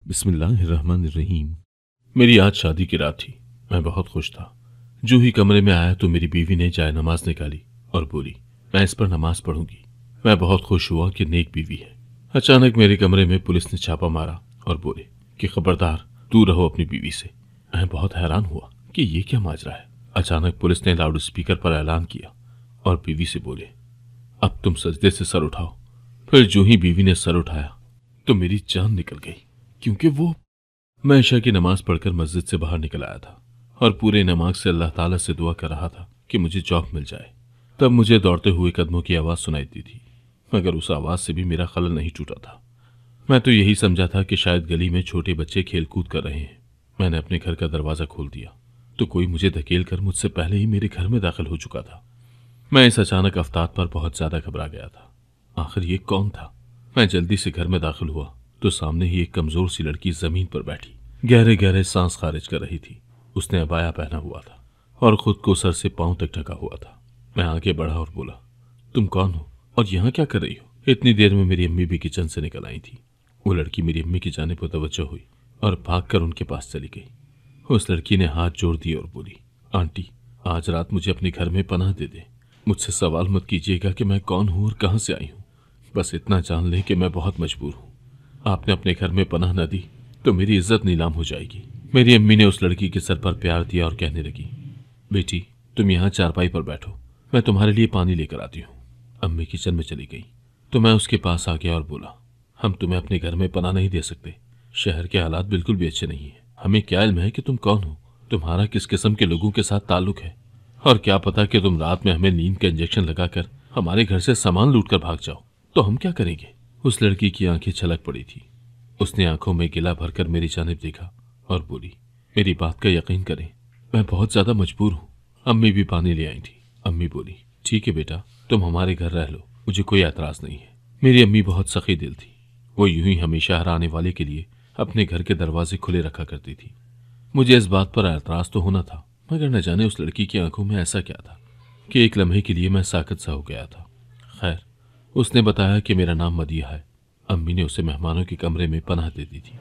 बिस्मिल्लाहिर्रहमानिर्रहीम। मेरी आज शादी की रात थी। मैं बहुत खुश था। जो ही कमरे में आया तो मेरी बीवी ने जाए नमाज निकाली और बोली, मैं इस पर नमाज पढ़ूंगी। मैं बहुत खुश हुआ कि नेक बीवी है। अचानक मेरे कमरे में पुलिस ने छापा मारा और बोले कि खबरदार, दूर रहो अपनी बीवी से। मैं बहुत हैरान हुआ कि ये क्या माजरा है। अचानक पुलिस ने लाउड स्पीकर पर ऐलान किया और बीवी से बोले, अब तुम सजदे से सर उठाओ। फिर जो ही बीवी ने सर उठाया तो मेरी जान निकल गई, क्योंकि मैं इशा की नमाज पढ़कर मस्जिद से बाहर निकल आया था और पूरे नमाज से अल्लाह ताला से दुआ कर रहा था कि मुझे जॉब मिल जाए। तब मुझे दौड़ते हुए कदमों की आवाज़ सुनाई दी थी, मगर उस आवाज़ से भी मेरा खलल नहीं टूटा था। मैं तो यही समझा था कि शायद गली में छोटे बच्चे खेल कूद कर रहे हैं। मैंने अपने घर का दरवाज़ा खोल दिया तो कोई मुझे धकेल कर मुझसे पहले ही मेरे घर में दाखिल हो चुका था। मैं इस अचानक अफ्ताब पर बहुत ज़्यादा घबरा गया था। आखिर ये कौन था? मैं जल्दी से घर में दाखिल हुआ तो सामने ही एक कमज़ोर सी लड़की ज़मीन पर बैठी गहरे गहरे सांस खारिज कर रही थी। उसने अबाया पहना हुआ था और खुद को सर से पांव तक ढका हुआ था। मैं आगे बढ़ा और बोला, तुम कौन हो और यहाँ क्या कर रही हो? इतनी देर में मेरी अम्मी भी किचन से निकल आई थी। वो लड़की मेरी अम्मी की जानिब मुतवज्जो हुई और भागकर उनके पास चली गई। उस लड़की ने हाथ जोड़ दिए और बोली, आंटी, आज रात मुझे अपने घर में पनाह दे दे। मुझसे सवाल मत कीजिएगा कि मैं कौन हूँ और कहाँ से आई हूँ। बस इतना जान लें कि मैं बहुत मजबूर हूँ। आपने अपने घर में पनाह न दी तो मेरी इज्जत नीलाम हो जाएगी। मेरी अम्मी ने उस लड़की के सर पर प्यार दिया और कहने लगी, बेटी, तुम यहाँ चारपाई पर बैठो, मैं तुम्हारे लिए पानी लेकर आती हूँ। अम्मी किचन में चली गई तो मैं उसके पास आ गया और बोला, हम तुम्हें अपने घर में पनाह नहीं दे सकते। शहर के हालात बिल्कुल भी अच्छे नहीं हैं। हमें क्या इल्म है कि तुम कौन हो, तुम्हारा किस किस्म के लोगों के साथ ताल्लुक है, और क्या पता कि तुम रात में हमें नींद का इंजेक्शन लगाकर हमारे घर से सामान लूट कर भाग जाओ तो हम क्या करेंगे। उस लड़की की आंखें छलक पड़ी थी। उसने आंखों में गिला भरकर मेरी जानिब देखा और बोली, मेरी बात का यकीन करें, मैं बहुत ज्यादा मजबूर हूँ। अम्मी भी पानी ले आई थी। अम्मी बोली, ठीक है बेटा, तुम हमारे घर रह लो, मुझे कोई एतराज नहीं है। मेरी अम्मी बहुत सखी दिल थी। वो यूं ही हमेशा हर आने वाले के लिए अपने घर के दरवाजे खुले रखा करती थी। मुझे इस बात पर एतराज तो होना था, मगर न जाने उस लड़की की आंखों में ऐसा क्या था कि एक लम्हे के लिए मैं साकत सा हो गया था। खैर, उसने बताया कि मेरा नाम मदिया है। अम्मी ने उसे मेहमानों के कमरे में पनाह दे दी थी।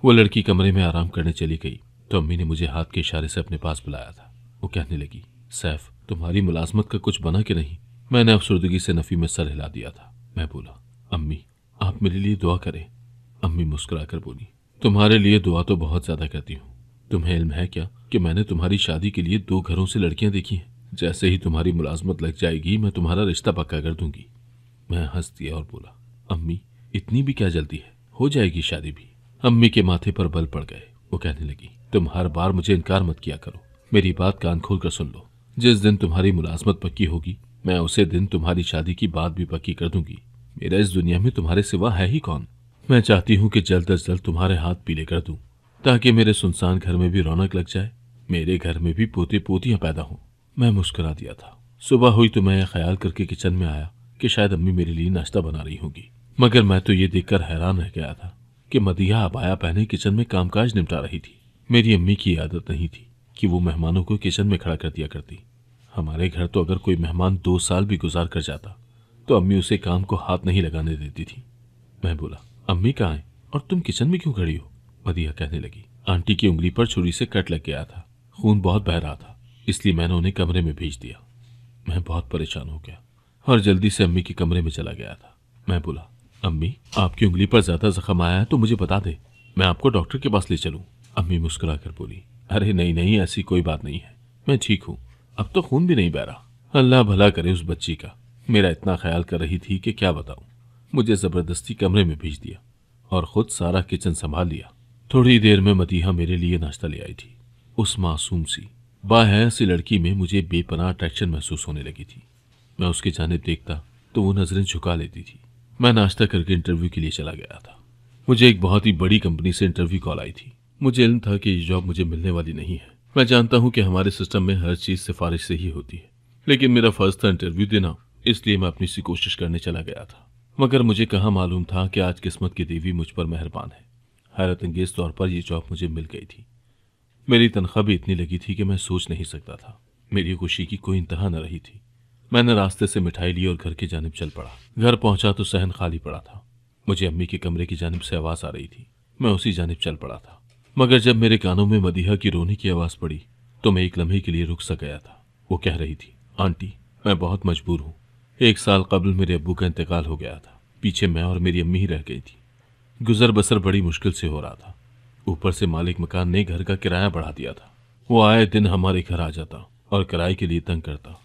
वो लड़की कमरे में आराम करने चली गई तो अम्मी ने मुझे हाथ के इशारे से अपने पास बुलाया था। वो कहने लगी, सैफ, तुम्हारी मुलाजमत का कुछ बना कि नहीं? मैंने अफसुर्दगी से नफ़ी में सर हिला दिया था। मैं बोला, अम्मी, आप मेरे लिए दुआ करें। अम्मी मुस्कुराकर बोली, तुम्हारे लिए दुआ तो बहुत ज्यादा करती हूँ। तुम्हें इल्म है क्या कि मैंने तुम्हारी शादी के लिए 2 घरों से लड़कियां देखी हैं। जैसे ही तुम्हारी मुलाजमत लग जाएगी मैं तुम्हारा रिश्ता पक्का कर दूंगी। मैं हंस दिया और बोला, अम्मी, इतनी भी क्या जल्दी है, हो जाएगी शादी भी। अम्मी के माथे पर बल पड़ गए। वो कहने लगी, तुम हर बार मुझे इनकार मत किया करो, मेरी बात कान खोल कर सुन लो। जिस दिन तुम्हारी मुलाजमत पक्की होगी मैं उसे दिन तुम्हारी शादी की बात भी पक्की कर दूंगी। मेरा इस दुनिया में तुम्हारे सिवा है ही कौन। मैं चाहती हूँ कि जल्द अज जल्द तुम्हारे हाथ पीले कर दूं, ताकि मेरे सुनसान घर में भी रौनक लग जाए, मेरे घर में भी पोते पोतियां पैदा हों। मैं मुस्कुरा दिया था। सुबह हुई तो मैं यह ख्याल करके किचन में आया कि शायद अम्मी मेरे लिए नाश्ता बना रही होगी, मगर मैं तो ये देखकर हैरान रह गया था कि मदिया अबाया पहने किचन में कामकाज निपटा रही थी। मेरी अम्मी की आदत नहीं थी कि वो मेहमानों को किचन में खड़ा कर दिया करती। हमारे घर तो अगर कोई मेहमान 2 साल भी गुजार कर जाता तो अम्मी उसे काम को हाथ नहीं लगाने देती थी। मैं बोला, अम्मी कहाँ हैं और तुम किचन में क्यों खड़ी हो? मदिया कहने लगी, आंटी की उंगली पर छुरी से कट लग गया था, खून बहुत बह रहा था, इसलिए मैंने उन्हें कमरे में भेज दिया। मैं बहुत परेशान हो गया और जल्दी से अम्मी के कमरे में चला गया था। मैं बोला, अम्मी, आपकी उंगली पर ज्यादा जख्म आया है तो मुझे बता दे, मैं आपको डॉक्टर के पास ले चलूं। अम्मी मुस्कुरा कर बोली, अरे नहीं नहीं, ऐसी कोई बात नहीं है, मैं ठीक हूँ, अब तो खून भी नहीं बह रहा। अल्लाह भला करे उस बच्ची का, मेरा इतना ख्याल कर रही थी कि क्या बताऊं। मुझे जबरदस्ती कमरे में भेज दिया और खुद सारा किचन संभाल लिया। थोड़ी देर में मदीहा मेरे लिए नाश्ता ले आई थी। उस मासूम सी बाहया सी लड़की में मुझे बेपनाह अट्रैक्शन महसूस होने लगी थी। मैं उसकी जानिब देखता तो वो नजरें झुका लेती थी। मैं नाश्ता करके इंटरव्यू के लिए चला गया था। मुझे एक बहुत ही बड़ी कंपनी से इंटरव्यू कॉल आई थी। मुझे इल्म था कि ये जॉब मुझे मिलने वाली नहीं है। मैं जानता हूँ कि हमारे सिस्टम में हर चीज सिफारिश से ही होती है, लेकिन मेरा फर्ज था इंटरव्यू देना, इसलिए मैं अपनी सी कोशिश करने चला गया था। मगर मुझे कहाँ मालूम था कि आज किस्मत की देवी मुझ पर मेहरबान है। हैरत अंगेज तौर पर यह जॉब मुझे मिल गई थी। मेरी तनख्वाह भी इतनी लगी थी कि मैं सोच नहीं सकता था। मेरी खुशी की कोई इंतहा न रही थी। मैंने रास्ते से मिठाई ली और घर की जानिब चल पड़ा। घर पहुंचा तो सहन खाली पड़ा था। मुझे अम्मी के कमरे की जानिब से आवाज आ रही थी। मैं उसी जानिब चल पड़ा था, मगर जब मेरे कानों में मदीहा की रोने की आवाज़ पड़ी तो मैं एक लम्हे के लिए रुक सा गया था। वो कह रही थी, आंटी मैं बहुत मजबूर हूँ। 1 साल कबल मेरे अब्बू का इंतकाल हो गया था। पीछे मैं और मेरी अम्मी ही रह गई थी। गुजर बसर बड़ी मुश्किल से हो रहा था। ऊपर से मालिक मकान ने घर का किराया बढ़ा दिया था। वो आए दिन हमारे घर आ जाता और किराए के लिए तंग करता।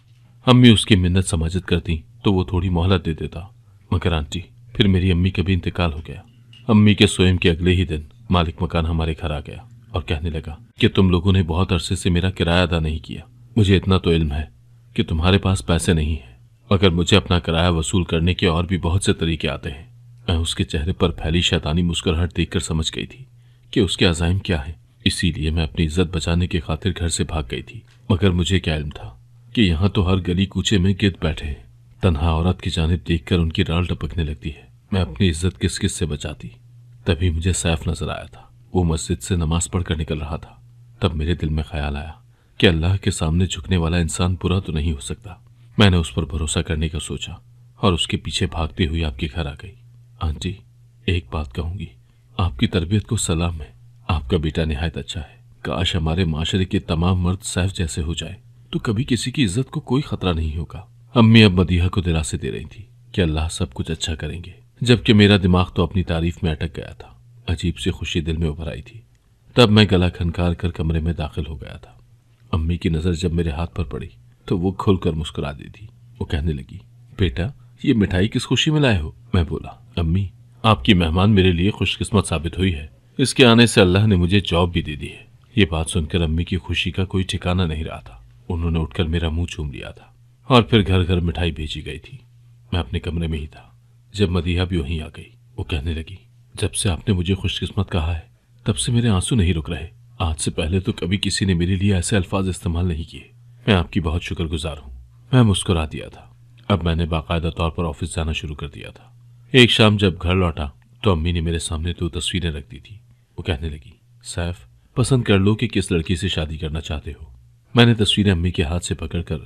अम्मी उसकी मिन्नत समाजत करती तो वो थोड़ी मोहलत दे देता, मगर आंटी फिर मेरी अम्मी का भी इंतकाल हो गया। अम्मी के स्वयं के अगले ही दिन मालिक मकान हमारे घर आ गया और कहने लगा कि तुम लोगों ने बहुत अरसे से मेरा किराया अदा नहीं किया। मुझे इतना तो इल्म है कि तुम्हारे पास पैसे नहीं हैं, मगर मुझे अपना किराया वसूल करने के और भी बहुत से तरीके आते हैं। मैं उसके चेहरे पर फैली शैतानी मुस्कुराहट देखकर समझ गई थी कि उसके अज़ाइम क्या है। इसीलिए मैं अपनी इज्जत बचाने की खातिर घर से भाग गई थी। मगर मुझे क्या इल्म था कि यहाँ तो हर गली कूचे में गिद्ध बैठे हैं। तन्हा औरत की जानिब देखकर उनकी राल टपकने लगती है। मैं अपनी इज्जत किस किस से बचाती। तभी मुझे सैफ नजर आया था। वो मस्जिद से नमाज पढ़कर निकल रहा था। तब मेरे दिल में ख्याल आया कि अल्लाह के सामने झुकने वाला इंसान बुरा तो नहीं हो सकता। मैंने उस पर भरोसा करने का सोचा और उसके पीछे भागते हुए आपके घर आ गई। आंटी एक बात कहूंगी, आपकी तरबियत को सलाम है। आपका बेटा निहायत अच्छा है। काश हमारे माशरे के तमाम मर्द सैफ जैसे हो जाए तो कभी किसी की इज्जत को कोई खतरा नहीं होगा। अम्मी अब मदीहा को दिलासे दे रही थी कि अल्लाह सब कुछ अच्छा करेंगे, जबकि मेरा दिमाग तो अपनी तारीफ में अटक गया था। अजीब सी खुशी दिल में उभर आई थी। तब मैं गला खनकार कर कमरे में दाखिल हो गया था। अम्मी की नजर जब मेरे हाथ पर पड़ी तो वो खुलकर मुस्कुरा दी थी। वो कहने लगी, बेटा ये मिठाई किस खुशी में लाए हो? मैं बोला, अम्मी आपकी मेहमान मेरे लिए खुशकिस्मत साबित हुई है। इसके आने से अल्लाह ने मुझे जॉब भी दे दी है। ये बात सुनकर अम्मी की खुशी का कोई ठिकाना नहीं रहा था। उन्होंने उठकर मेरा मुंह चूम लिया था और फिर घर घर मिठाई भेजी गई थी। मैं अपने कमरे में ही था जब मदीहा भी वहीं आ गई। वो कहने लगी, जब से आपने मुझे खुशकिस्मत कहा है तब से मेरे आंसू नहीं रुक रहे। आज से पहले तो कभी किसी ने मेरे लिए ऐसे अल्फाज इस्तेमाल नहीं किए। मैं आपकी बहुत शुक्रगुजार हूँ। मैं मुस्कुरा दिया था। अब मैंने बाकायदा तौर पर ऑफिस जाना शुरू कर दिया था। एक शाम जब घर लौटा तो अम्मी ने मेरे सामने 2 तस्वीरें रख दी थी। वो कहने लगी, सैफ पसंद कर लो कि किस लड़की से शादी करना चाहते हो। मैंने तस्वीरें अम्मी के हाथ से पकड़कर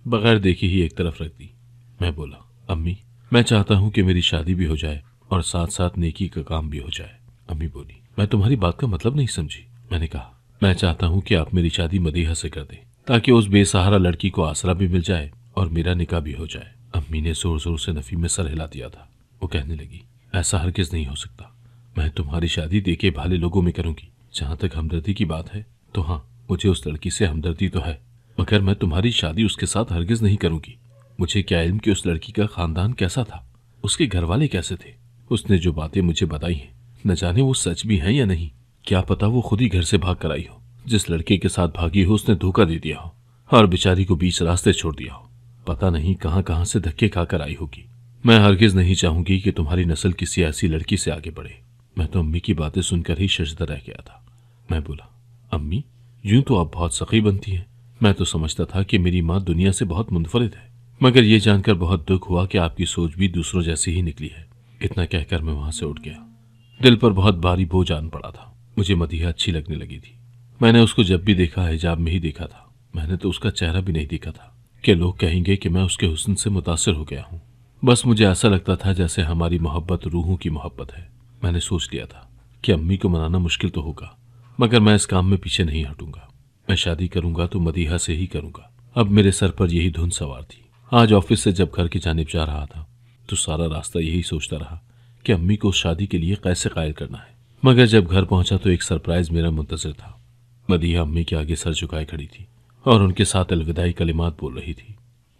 बगैर देखे ही एक तरफ रख दी। मैं बोला, अम्मी मैं चाहता हूँ कि मेरी शादी भी हो जाए और साथ साथ नेकी का काम भी हो जाए। अम्मी बोली, मैं तुम्हारी बात का मतलब नहीं समझी। मैंने कहा, मैं चाहता हूँ कि आप मेरी शादी मदीहा से कर दें ताकि उस बेसहारा लड़की को आसरा भी मिल जाए और मेरा निकाह भी हो जाए। अम्मी ने जोर जोर से नफी में सर हिला दिया था। वो कहने लगी, ऐसा हरगिज नहीं हो सकता। मैं तुम्हारी शादी देखे भाले लोगों में करूंगी। जहां तक हमदर्दी की बात है तो हाँ, मुझे उस लड़की से हमदर्दी तो है, मगर मैं तुम्हारी शादी उसके साथ हरगिज नहीं करूंगी। मुझे क्या इल्म कि उस लड़की का खानदान कैसा था, उसके घर वाले कैसे थे। उसने जो बातें मुझे बताई हैं न जाने वो सच भी हैं या नहीं। क्या पता वो खुद ही घर से भाग कर आई हो। जिस लड़के के साथ भागी हो उसने धोखा दे दिया हो और बेचारी को बीच रास्ते छोड़ दिया हो। पता नहीं कहां कहां से धक्के खाकर आई होगी। मैं हरगिज नहीं चाहूंगी कि तुम्हारी नस्ल किसी ऐसी लड़की से आगे बढ़े। मैं तो अम्मी की बातें सुनकर ही शर्मदा रह गया था। मैं बोला, अम्मी यूं तो आप बहुत सखी बनती हैं। मैं तो समझता था कि मेरी माँ दुनिया से बहुत मुनफरिद है, मगर ये जानकर बहुत दुख हुआ कि आपकी सोच भी दूसरों जैसी ही निकली है। इतना कहकर मैं वहां से उठ गया। दिल पर बहुत भारी बोझ आन पड़ा था। मुझे मदीहा अच्छी लगने लगी थी। मैंने उसको जब भी देखा हिजाब में ही देखा था। मैंने तो उसका चेहरा भी नहीं देखा था कि लोग कहेंगे कि मैं उसके हुस्न से मुतासिर हो गया हूँ। बस मुझे ऐसा लगता था जैसे हमारी मोहब्बत रूहों की मोहब्बत है। मैंने सोच लिया था कि अम्मी को मनाना मुश्किल तो होगा, मगर मैं इस काम में पीछे नहीं हटूंगा। मैं शादी करूंगा तो मदीहा से ही करूंगा। अब मेरे सर पर यही धुन सवार थी। आज ऑफिस से जब घर की जानिब जा रहा था तो सारा रास्ता यही सोचता रहा कि अम्मी को शादी के लिए कैसे कायल करना है। मगर जब घर पहुंचा तो एक सरप्राइज मेरा मुंतजर था। मदीहा अम्मी के आगे सर झुकाए खड़ी थी और उनके साथ अलविदाई कलिमात बोल रही थी।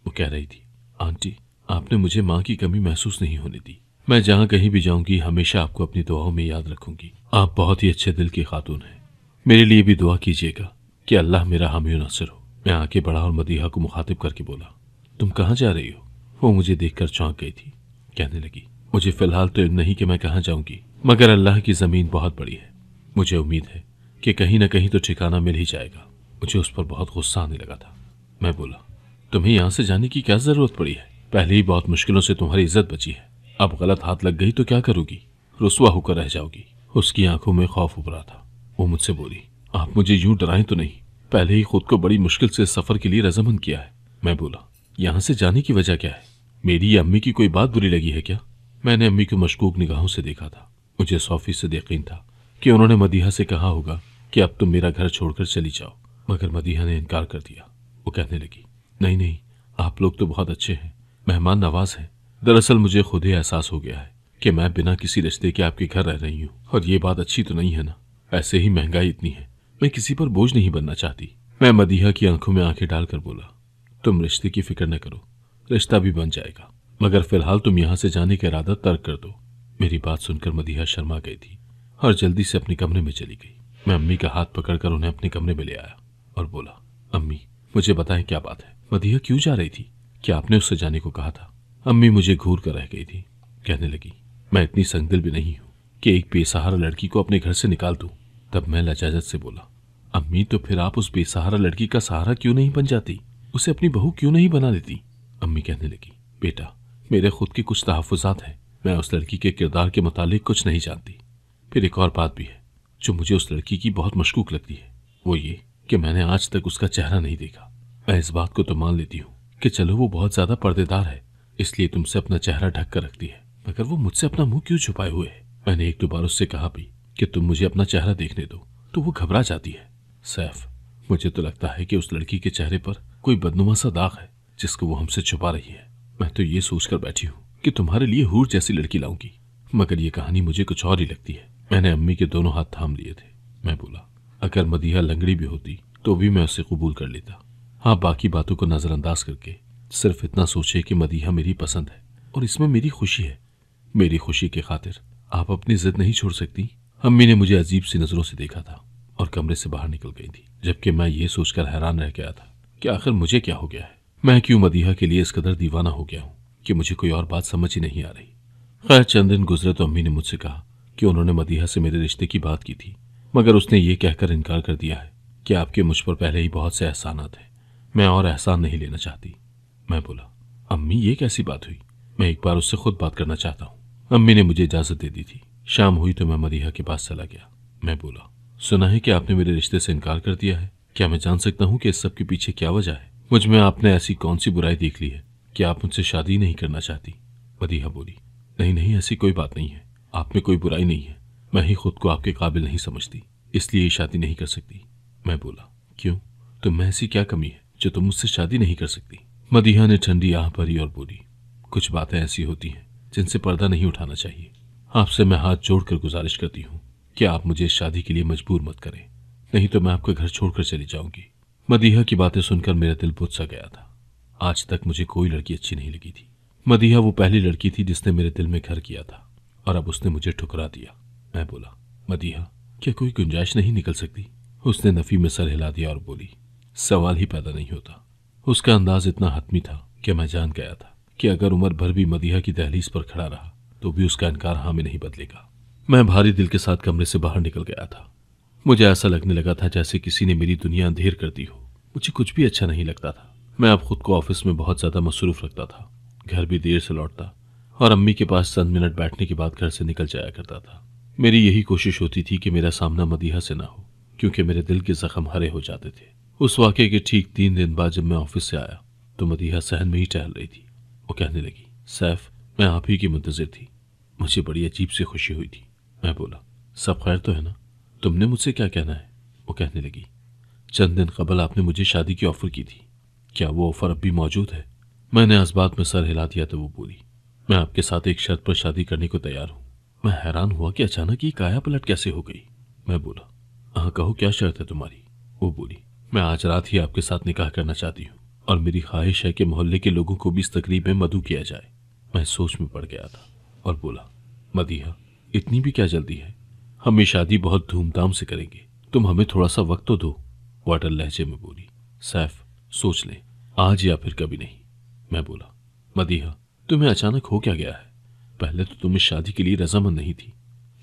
वो कह रही थी, आंटी आपने मुझे माँ की कमी महसूस नहीं होने दी। मैं जहाँ कहीं भी जाऊंगी हमेशा आपको अपनी दुआओं में याद रखूंगी। आप बहुत ही अच्छे दिल की खातून हैं। मेरे लिए भी दुआ कीजिएगा कि अल्लाह मेरा हामी नासिर हो। मैं आगे बढ़ा और मदीहा को मुखातिब करके बोला, तुम कहाँ जा रही हो? वो मुझे देखकर चौंक गई थी। कहने लगी, मुझे फिलहाल तो इल्म नहीं कि मैं कहाँ जाऊंगी, मगर अल्लाह की ज़मीन बहुत बड़ी है। मुझे उम्मीद है कि कहीं ना कहीं तो ठिकाना मिल ही जाएगा। मुझे उस पर बहुत गुस्सा आने लगा था। मैं बोला, तुम्हें यहाँ से जाने की क्या ज़रूरत पड़ी है? पहले ही बहुत मुश्किलों से तुम्हारी इज्जत बची है। अब गलत हाथ लग गई तो क्या करोगी? रुसवा होकर रह जाओगी। उसकी आंखों में खौफ उभरा था। वो मुझसे बोली, आप मुझे यूं डराएं तो नहीं। पहले ही खुद को बड़ी मुश्किल से सफ़र के लिए रजामंद किया है। मैं बोला, यहाँ से जाने की वजह क्या है? मेरी या अम्मी की कोई बात बुरी लगी है क्या? मैंने अम्मी को मशकूक निगाहों से देखा था। मुझे 100% यकीन था कि उन्होंने मदीहा से कहा होगा कि अब तुम मेरा घर छोड़कर चली जाओ, मगर मदीहा ने इनकार कर दिया। वो कहने लगी, नहीं नहीं, आप लोग तो बहुत अच्छे हैं, मेहमान नवाज हैं। दरअसल मुझे खुद ही एहसास हो गया है कि मैं बिना किसी रिश्ते के आपके घर रह रही हूँ, और ये बात अच्छी तो नहीं है ना। ऐसे ही महंगाई इतनी है, मैं किसी पर बोझ नहीं बनना चाहती। मैं मदीहा की आंखों में आंखें डालकर बोला, तुम रिश्ते की फिक्र न करो, रिश्ता भी बन जाएगा, मगर फिलहाल तुम यहाँ से जाने का इरादा तर्क कर दो। मेरी बात सुनकर मदीहा शर्मा गई थी और जल्दी से अपने कमरे में चली गई। मैं अम्मी का हाथ पकड़कर उन्हें अपने कमरे में ले आया और बोला, अम्मी मुझे बताएं क्या बात है, मदीहा क्यों जा रही थी, क्या आपने उससे जाने को कहा था? अम्मी मुझे घूर कर रह गई थी। कहने लगी, मैं इतनी संगदिल भी नहीं हूँ कि एक बेसहारा लड़की को अपने घर से निकाल दूं। तब मैं लजाजत से बोला, अम्मी तो फिर आप उस बेसहारा लड़की का सहारा क्यों नहीं बन जाती, उसे अपनी बहू क्यों नहीं बना लेती? अम्मी कहने लगी, बेटा मेरे खुद के कुछ तहफ़्फ़ुज़ात हैं, मैं उस लड़की के किरदार के मुतालिक कुछ नहीं जानती। फिर एक और बात भी है जो मुझे उस लड़की की बहुत मशकूक लगती है, वो ये कि मैंने आज तक उसका चेहरा नहीं देखा। मैं इस बात को तो मान लेती हूँ कि चलो वो बहुत ज्यादा पर्देदार है, इसलिए तुमसे अपना चेहरा ढक कर रखती है, मगर वो मुझसे अपना मुंह क्यों छुपाए हुए है? मैंने एक दो बार उससे कहा भी कि तुम मुझे अपना चेहरा देखने दो, तो वो घबरा जाती है। सैफ, मुझे तो लगता है कि उस लड़की के चेहरे पर कोई बदनुमा सा दाग है जिसको वो हमसे छुपा रही है। मैं तो ये सोचकर बैठी हूँ कि तुम्हारे लिए हूर जैसी लड़की लाऊंगी, मगर ये कहानी मुझे कुछ और ही लगती है। मैंने अम्मी के दोनों हाथ थाम लिए थे। मैं बोला, अगर मदीहा लंगड़ी भी होती तो भी मैं उसे कबूल कर लेता। हाँ, बाकी बातों को नजरअंदाज करके सिर्फ इतना सोचे कि मदीहा मेरी पसंद है और इसमें मेरी खुशी है। मेरी खुशी की खातिर आप अपनी जिद नहीं छोड़ सकती? अम्मी ने मुझे अजीब सी नजरों से देखा था और कमरे से बाहर निकल गई थी, जबकि मैं ये सोचकर हैरान रह गया था कि आखिर मुझे क्या हो गया है, मैं क्यों मदीहा के लिए इस कदर दीवाना हो गया हूँ कि मुझे कोई और बात समझ ही नहीं आ रही। खैर, चंद दिन गुजरे तो अम्मी ने मुझसे कहा कि उन्होंने मदीहा से मेरे रिश्ते की बात की थी, मगर उसने ये कहकर इनकार कर दिया है कि आपके मुझ पर पहले ही बहुत से एहसानात हैं, मैं और एहसान नहीं लेना चाहती। मैं बोला, अम्मी ये कैसी बात हुई, मैं एक बार उससे खुद बात करना चाहता हूँ। अम्मी ने मुझे इजाजत दे दी थी। शाम हुई तो मैं मदीहा के पास चला गया। मैं बोला, सुना है कि आपने मेरे रिश्ते से इनकार कर दिया है, क्या मैं जान सकता हूँ कि इस सब के पीछे क्या वजह है? मुझ में आपने ऐसी कौन सी बुराई देख ली है कि आप मुझसे शादी नहीं करना चाहती? मदीहा बोली, नहीं नहीं, ऐसी कोई बात नहीं है, आप में कोई बुराई नहीं है, मैं ही खुद को आपके काबिल नहीं समझती, इसलिए ये शादी नहीं कर सकती। मैं बोला, क्यों, तुम में ऐसी क्या कमी है जो तुम मुझसे शादी नहीं कर सकती? मदीहा ने ठंडी आह भरी और बोली, कुछ बातें ऐसी होती हैं जिनसे पर्दा नहीं उठाना चाहिए। आपसे मैं हाथ जोड़कर गुजारिश करती हूँ कि आप मुझे इस शादी के लिए मजबूर मत करें, नहीं तो मैं आपका घर छोड़कर चली जाऊंगी। मदीहा की बातें सुनकर मेरा दिल बुझ सा गया था। आज तक मुझे कोई लड़की अच्छी नहीं लगी थी। मदीहा वो पहली लड़की थी जिसने मेरे दिल में घर किया था, और अब उसने मुझे ठुकरा दिया। मैं बोला, मदीहा क्या कोई गुंजाइश नहीं निकल सकती? उसने नफी में सर हिला दिया और बोली, सवाल ही पैदा नहीं होता। उसका अंदाज इतना हतमी था कि मैं जान गया था कि अगर उम्र भर भी मदीहा की दहलीज पर खड़ा रहा तो भी उसका इनकार हाँ में नहीं बदलेगा। मैं भारी दिल के साथ कमरे से बाहर निकल गया था। मुझे ऐसा लगने लगा था जैसे किसी ने मेरी दुनिया अंधेर कर दी हो। मुझे कुछ भी अच्छा नहीं लगता था। मैं अब खुद को ऑफिस में बहुत ज्यादा मसरूफ रखता था, घर भी देर से लौटता और अम्मी के पास चंद मिनट बैठने के बाद घर से निकल जाया करता था। मेरी यही कोशिश होती थी कि मेरा सामना मदीहा से ना हो, क्योंकि मेरे दिल के जख्म हरे हो जाते थे। उस वाक़े के ठीक 3 दिन बाद जब मैं ऑफिस से आया तो मदीहा सहन में ही टहल रही थी। वो कहने लगी, सैफ मैं आप ही की मुंतज़िर थी। मुझे बड़ी अजीब सी खुशी हुई थी। मैं बोला, सब खैर तो है ना, तुमने मुझसे क्या कहना है? वो कहने लगी, चंद दिन कबल आपने मुझे शादी की ऑफर की थी, क्या वो ऑफर अब भी मौजूद है? मैंने इस बात में सर हिला दिया तो वो बोली, मैं आपके साथ एक शर्त पर शादी करने को तैयार हूँ। मैं हैरान हुआ कि अचानक ये काया पलट कैसे हो गई। मैं बोला, हाँ कहो क्या शर्त है तुम्हारी? वो बोली, मैं आज रात ही आपके साथ निकाह करना चाहती हूँ और मेरी ख्वाहिश है कि मोहल्ले के लोगों को भी इस तकरीब में मदऊ किया जाए। मैं सोच में पड़ गया था और बोला, मदीहा इतनी भी क्या जल्दी है, हम ये शादी बहुत धूमधाम से करेंगे, तुम हमें थोड़ा सा वक्त तो दो। वो अटल लहजे में बोली, सैफ सोच ले, आज या फिर कभी नहीं। मैं बोला, मदीहा तुम्हें अचानक हो क्या गया है? पहले तो तुम इस शादी के लिए रजामंद नहीं थी।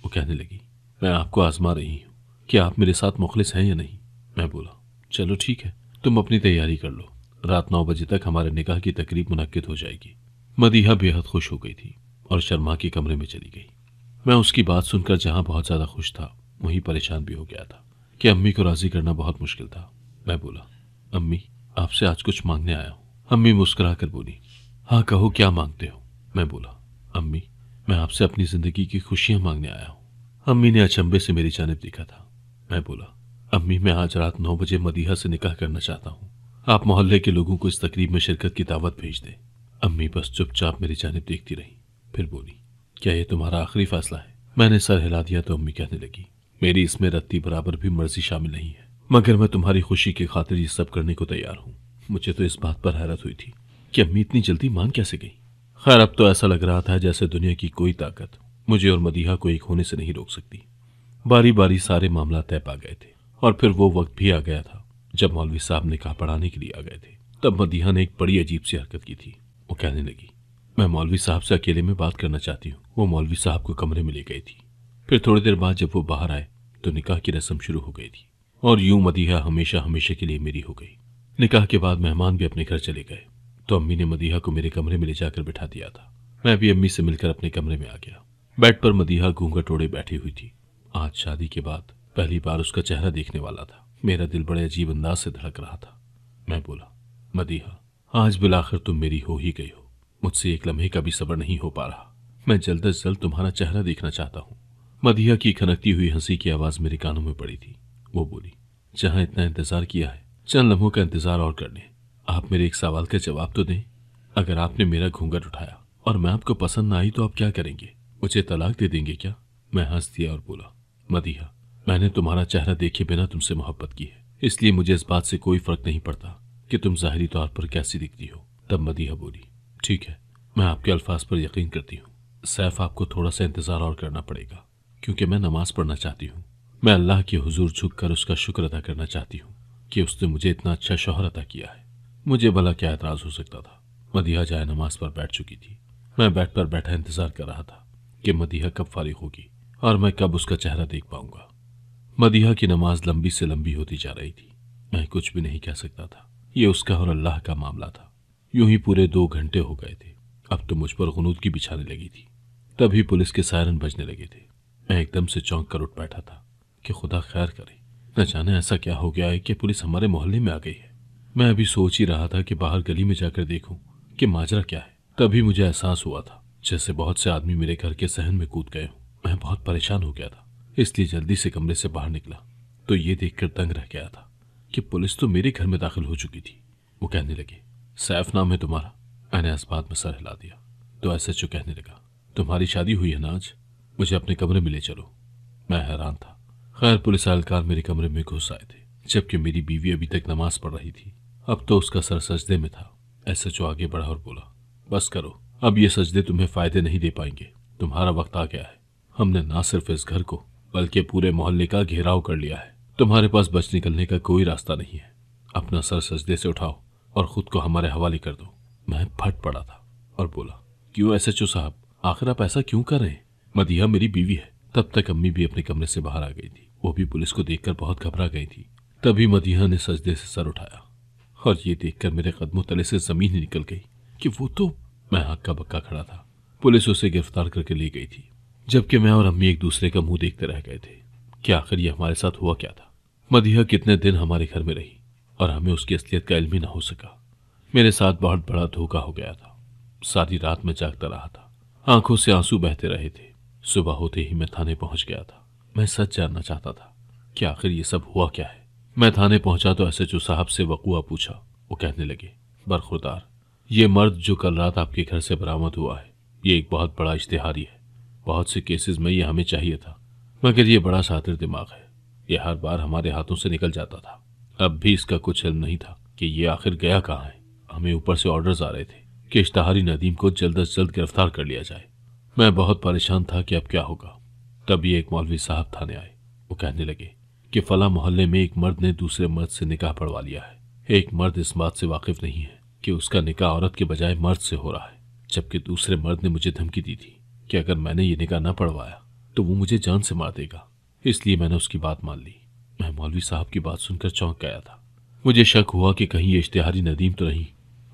वो कहने लगी, मैं आपको आजमा रही हूँ कि आप मेरे साथ मुखलिस हैं या नहीं। मैं बोला, चलो ठीक है, तुम अपनी तैयारी कर लो, रात 9 बजे तक हमारे निकाह की तकरीब मुनक्किद हो जाएगी। मदीहा बेहद खुश हो गई थी और शर्मा के कमरे में चली गई। मैं उसकी बात सुनकर जहां बहुत ज्यादा खुश था वहीं परेशान भी हो गया था कि अम्मी को राजी करना बहुत मुश्किल था। मैं बोला, अम्मी आपसे आज कुछ मांगने आया हूँ। अम्मी मुस्कुरा कर बोली, हाँ कहो क्या मांगते हो? मैं बोला, अम्मी मैं आपसे अपनी जिंदगी की खुशियां मांगने आया हूँ। अम्मी ने अचंभे से मेरी जानिब देखा था। मैं बोला, अम्मी मैं आज रात 9 बजे मदीहा से निकाह करना चाहता हूँ। आप मोहल्ले के लोगों को इस तकरीब में शिरकत की दावत भेज दें। अम्मी बस चुपचाप मेरी जानिब देखती रही, फिर बोली, क्या ये तुम्हारा आखिरी फैसला है? मैंने सर हिला दिया तो अम्मी कहने लगी, मेरी इसमें रत्ती बराबर भी मर्जी शामिल नहीं है, मगर मैं तुम्हारी खुशी की खातिर ये सब करने को तैयार हूँ। मुझे तो इस बात पर हैरत हुई थी कि अम्मी इतनी जल्दी मान कैसे गई। खैर अब तो ऐसा लग रहा था जैसे दुनिया की कोई ताकत मुझे और मदीहा को एक होने से नहीं रोक सकती। बारी बारी सारे मामला तय पा गए थे और फिर वो वक्त भी आ गया था जब मौलवी साहब निकाह पढ़ाने के लिए आ गए थे। तब मदीहा ने एक बड़ी अजीब सी हरकत की थी। वो कहने लगी, मैं मौलवी साहब से अकेले में बात करना चाहती हूँ। वो मौलवी साहब को कमरे में ले गई थी। फिर थोड़ी देर बाद जब वो बाहर आए तो निकाह की रस्म शुरू हो गई थी और यूं मदीहा हमेशा हमेशा के लिए मेरी हो गई। निकाह के बाद मेहमान भी अपने घर चले गए तो अम्मी ने मदीहा को मेरे कमरे में ले जाकर बिठा दिया था। मैं भी अम्मी से मिलकर अपने कमरे में आ गया। बेड पर मदीहा घूंघट ओढ़े बैठी हुई थी। आज शादी के बाद पहली बार उसका चेहरा देखने वाला था। मेरा दिल बड़े अजीब अंदाज से धड़क रहा था। मैं बोला, मदीहा आज बिलाखिर तुम मेरी हो ही गई हो। मुझसे एक लम्हे का भी सब्र नहीं हो पा रहा। मैं जल्द अज जल्द तुम्हारा चेहरा देखना चाहता हूँ। मदीहा की खनकती हुई हंसी की आवाज मेरे कानों में पड़ी थी। वो बोली, जहां इतना इंतजार किया है चंद लम्हों का इंतजार और कर लें। आप मेरे एक सवाल का जवाब तो दें। अगर आपने मेरा घूंघट उठाया और मैं आपको पसंद ना आई तो आप क्या करेंगे? मुझे तलाक दे देंगे क्या? मैं हंस दिया और बोला, मदीहा मैंने तुम्हारा चेहरा देखे बिना तुमसे मोहब्बत की है, इसलिए मुझे इस बात से कोई फर्क नहीं पड़ता कि तुम ज़ाहिरी तौर पर कैसी दिखती हो। तब मदीहा बोली, ठीक है, मैं आपके अल्फाज पर यकीन करती हूँ। सैफ आपको थोड़ा सा इंतजार और करना पड़ेगा क्योंकि मैं नमाज पढ़ना चाहती हूँ। मैं अल्लाह के हुजूर झुककर उसका शुक्र अदा करना चाहती हूँ कि उसने मुझे इतना अच्छा शौहर अता किया है। मुझे भला क्या एतराज हो सकता था। मदीहा जाए नमाज पर बैठ चुकी थी। मैं बेड पर बैठा इंतजार कर रहा था कि मदीहा कब फारिग होगी और मैं कब उसका चेहरा देख पाऊंगा। मदीहा की नमाज लंबी से लंबी होती जा रही थी। मैं कुछ भी नहीं कह सकता था। ये उसका और अल्लाह का मामला था। यूं ही पूरे 2 घंटे हो गए थे। अब तो मुझ पर गुनूद की बिछाने लगी थी। तभी पुलिस के सायरन बजने लगे थे। मैं एकदम से चौंक कर उठ बैठा था कि खुदा खैर करे, न जाने ऐसा क्या हो गया है कि पुलिस हमारे मोहल्ले में आ गई है। मैं अभी सोच ही रहा था कि बाहर गली में जाकर देखूं कि माजरा क्या है। तभी मुझे एहसास हुआ था जैसे बहुत से आदमी मेरे घर के सहन में कूद गए हों। मैं बहुत परेशान हो गया था, इसलिए जल्दी से कमरे से बाहर निकला तो ये देखकर दंग रह गया था कि पुलिस तो मेरे घर में दाखिल हो चुकी थी। वो कहने लगे, सैफ नाम है तुम्हारा? मैंने इस बात में सर हिला दिया तो एसएचओ कहने लगा, तुम्हारी शादी हुई है ना आज? मुझे अपने कमरे में ले चलो। मैं हैरान था। खैर पुलिस एहलकार मेरे कमरे में घुस आए थे जबकि मेरी बीवी अभी तक नमाज पढ़ रही थी। अब तो उसका सर सजदे में था। एसएचओ आगे बढ़ा और बोला, बस करो, अब ये सजदे तुम्हें फायदे नहीं दे पाएंगे। तुम्हारा वक्त आ गया है। हमने ना सिर्फ इस घर को बल्कि पूरे मोहल्ले का घेराव कर लिया है। तुम्हारे पास बच निकलने का कोई रास्ता नहीं है। अपना सर सजदे से उठाओ और खुद को हमारे हवाले कर दो। मैं फट पड़ा था और बोला, क्यों एसएचओ साहब, आखिर आप ऐसा क्यों कर रहे हैं? मदीहा मेरी बीवी है। तब तक अम्मी भी अपने कमरे से बाहर आ गई थी। वो भी पुलिस को देखकर बहुत घबरा गई थी। तभी मदीहा ने सजदे से सर उठाया और ये देखकर मेरे कदमों तले से जमीन ही निकल गई कि वो तो मैं हक्का बक्का खड़ा था। पुलिस उसे गिरफ्तार करके ले गई थी जबकि मैं और अम्मी एक दूसरे का मुंह देखते रह गए थे कि आखिर ये हमारे साथ हुआ क्या था। मदीहा कितने दिन हमारे घर में रही और हमें उसकी असलियत का इल्म ही ना हो सका। मेरे साथ बहुत बड़ा धोखा हो गया था। सारी रात में जागता रहा था। आंखों से आंसू बहते रहे थे। सुबह होते ही मैं थाने पहुंच गया था। मैं सच जानना चाहता था कि आखिर ये सब हुआ क्या है। मैं थाने पहुंचा तो एसएचओ साहब से वकूआ पूछा। वो कहने लगे, बरखुरदार, ये मर्द जो कल रात आपके घर से बरामद हुआ है ये एक बहुत बड़ा इश्तिहारी है। बहुत से केसेस में ये हमें चाहिए था मगर ये बड़ा शातिर दिमाग है। ये हर बार हमारे हाथों से निकल जाता था। अब भी इसका कुछ इल्म नहीं था कि ये आखिर गया कहाँ है। हमें ऊपर से ऑर्डर्स आ रहे थे कि इश्तिहारी नदीम को जल्द अज जल्द गिरफ्तार कर लिया जाए। मैं बहुत परेशान था कि अब क्या होगा। तभी एक मौलवी साहब थाने आए। वो कहने लगे कि फला मोहल्ले में एक मर्द ने दूसरे मर्द से निकाह पढ़वा लिया है। एक मर्द इस बात से वाकिफ नहीं है कि उसका निकाह औरत के बजाय मर्द से हो रहा है, जबकि दूसरे मर्द ने मुझे धमकी दी थी कि अगर मैंने ये निकाह न पढ़वाया तो वो मुझे जान से मार देगा। इसलिए मैंने उसकी बात मान ली। मैं मौलवी साहब की बात सुनकर चौंक गया था। मुझे शक हुआ कि कहीं ये इश्तिहारी नदीम तो नहीं,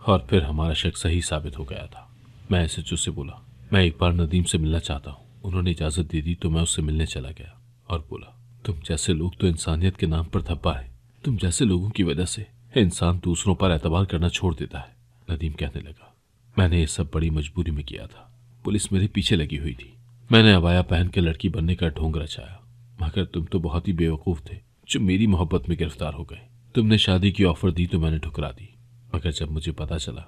और फिर हमारा शक सही साबित हो गया था। मैं एसएचओ से बोला, मैं एक बार नदीम से मिलना चाहता हूँ। उन्होंने इजाज़त दे दी तो मैं उससे मिलने चला गया और बोला, तुम जैसे लोग तो इंसानियत के नाम पर धब्बा है। तुम जैसे लोगों की वजह से इंसान दूसरों पर एतबार करना छोड़ देता है। नदीम कहने लगा, मैंने ये सब बड़ी मजबूरी में किया था। पुलिस मेरे पीछे लगी हुई थी। मैंने अबाया पहन के लड़की बनने का ढोंग रचाया, मगर तुम तो बहुत ही बेवकूफ थे जो मेरी मोहब्बत में गिरफ्तार हो गए। तुमने शादी की ऑफर दी तो मैंने ठुकरा दी, मगर जब मुझे पता चला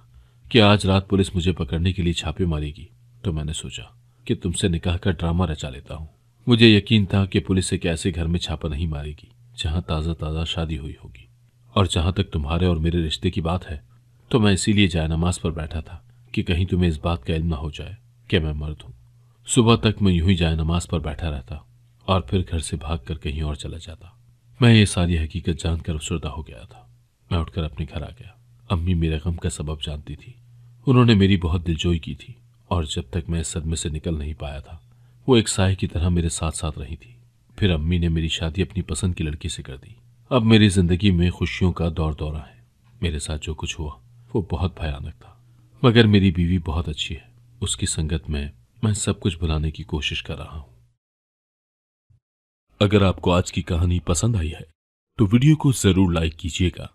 कि आज रात पुलिस मुझे पकड़ने के लिए छापे मारेगी तो मैंने सोचा कि तुमसे निकाह का ड्रामा रचा लेता हूँ। मुझे यकीन था कि पुलिस एक ऐसे घर में छापा नहीं मारेगी जहाँ ताज़ा ताज़ा शादी हुई होगी। और जहाँ तक तुम्हारे और मेरे रिश्ते की बात है तो मैं इसीलिए जायनमाज पर बैठा था कि कहीं तुम्हें इस बात का इल्म ना हो जाए कि मैं मर्द हूँ। सुबह तक मैं यूं ही जायनमाज पर बैठा रहता और फिर घर से भागकर कहीं और चला जाता। मैं ये सारी हकीकत जानकर अफसरदा हो गया था। मैं उठकर अपने घर आ गया। अम्मी मेरे गम का सबब जानती थी। उन्होंने मेरी बहुत दिलजोई की थी और जब तक मैं इस सदमे से निकल नहीं पाया था वो एक साए की तरह मेरे साथ साथ रही थी। फिर अम्मी ने मेरी शादी अपनी पसंद की लड़की से कर दी। अब मेरी जिंदगी में खुशियों का दौर दौरा है। मेरे साथ जो कुछ हुआ वो बहुत भयानक था, मगर मेरी बीवी बहुत अच्छी है। उसकी संगत में मैं सब कुछ भुलाने की कोशिश कर रहा हूं। अगर आपको आज की कहानी पसंद आई है तो वीडियो को जरूर लाइक कीजिएगा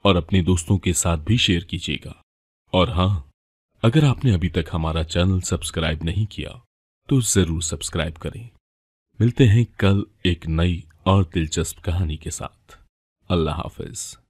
और अपने दोस्तों के साथ भी शेयर कीजिएगा। और हाँ, अगर आपने अभी तक हमारा चैनल सब्सक्राइब नहीं किया तो जरूर सब्सक्राइब करें। मिलते हैं कल एक नई और दिलचस्प कहानी के साथ। अल्लाह हाफिज।